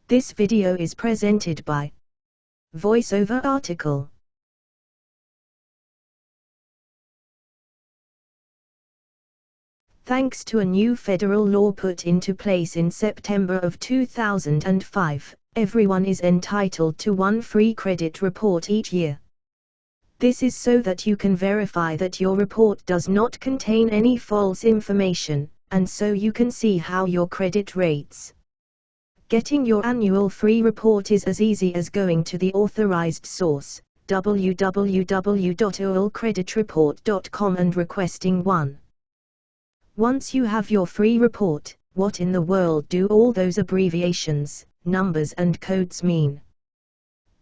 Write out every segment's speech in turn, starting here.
This video is presented by VoiceOver Article. Thanks to a new federal law put into place in September of 2005, everyone is entitled to one free credit report each year. This is so that you can verify that your report does not contain any false information, and so you can see how your credit rates. Getting your annual free report is as easy as going to the authorized source, www.oilcreditreport.com, and requesting one. Once you have your free report, what in the world do all those abbreviations, numbers and codes mean?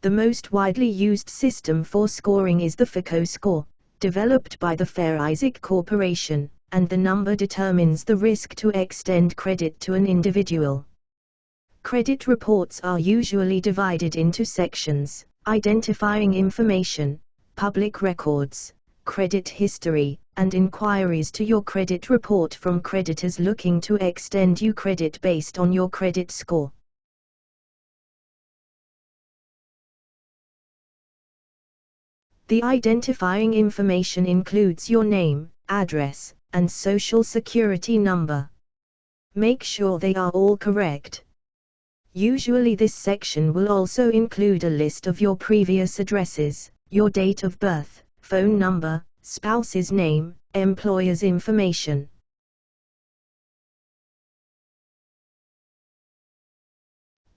The most widely used system for scoring is the FICO score, developed by the Fair Isaac Corporation, and the number determines the risk to extend credit to an individual. Credit reports are usually divided into sections: identifying information, public records, credit history, and inquiries to your credit report from creditors looking to extend you credit based on your credit score. The identifying information includes your name, address, and social security number. Make sure they are all correct. Usually this section will also include a list of your previous addresses, your date of birth, phone number, spouse's name, employer's information.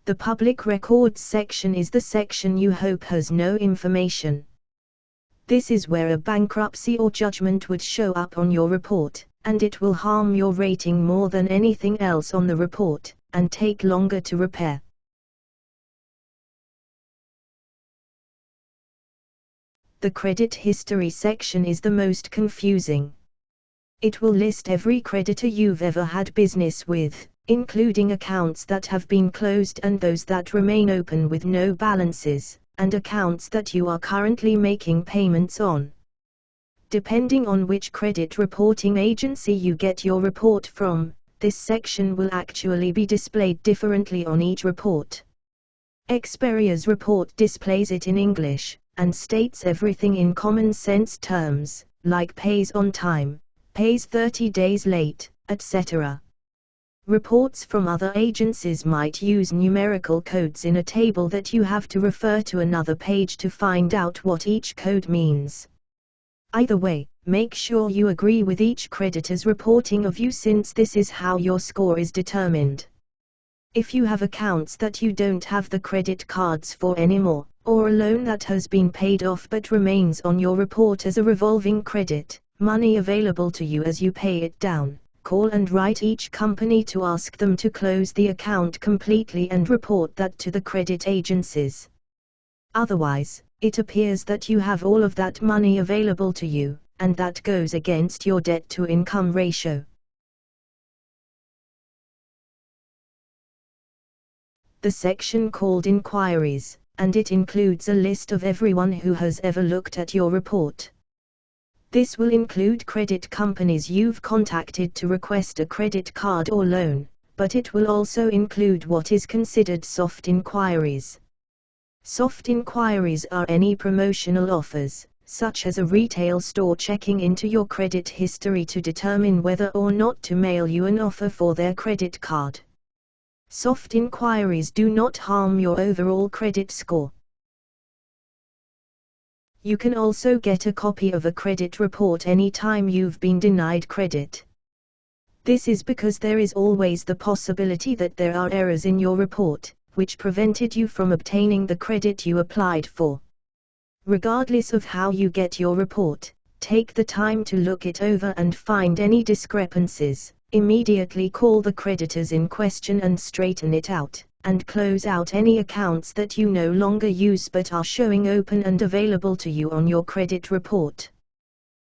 The public records section is the section you hope has no information. This is where a bankruptcy or judgment would show up on your report, and it will harm your rating more than anything else on the report, and take longer to repair. The credit history section is the most confusing. It will list every creditor you've ever had business with, including accounts that have been closed and those that remain open with no balances, and accounts that you are currently making payments on. Depending on which credit reporting agency you get your report from, this section will actually be displayed differently on each report. Experia's report displays it in English, and states everything in common sense terms, like pays on time, pays 30 days late, etc. Reports from other agencies might use numerical codes in a table that you have to refer to another page to find out what each code means. Either way, make sure you agree with each creditor's reporting of you, since this is how your score is determined. If you have accounts that you don't have the credit cards for anymore, or a loan that has been paid off but remains on your report as a revolving credit, money available to you as you pay it down, call and write each company to ask them to close the account completely and report that to the credit agencies. Otherwise, it appears that you have all of that money available to you, and that goes against your debt-to-income ratio. The section called Inquiries, and it includes a list of everyone who has ever looked at your report. This will include credit companies you've contacted to request a credit card or loan, but it will also include what is considered soft inquiries. Soft inquiries are any promotional offers, such as a retail store checking into your credit history to determine whether or not to mail you an offer for their credit card. Soft inquiries do not harm your overall credit score. You can also get a copy of a credit report anytime you've been denied credit. This is because there is always the possibility that there are errors in your report, which prevented you from obtaining the credit you applied for. Regardless of how you get your report, take the time to look it over and find any discrepancies. Immediately call the creditors in question and straighten it out, and close out any accounts that you no longer use but are showing open and available to you on your credit report.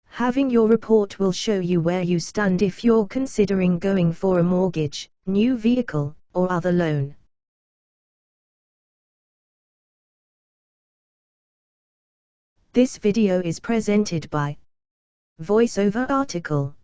Having your report will show you where you stand if you're considering going for a mortgage, new vehicle, or other loan. This video is presented by VoiceOver Article.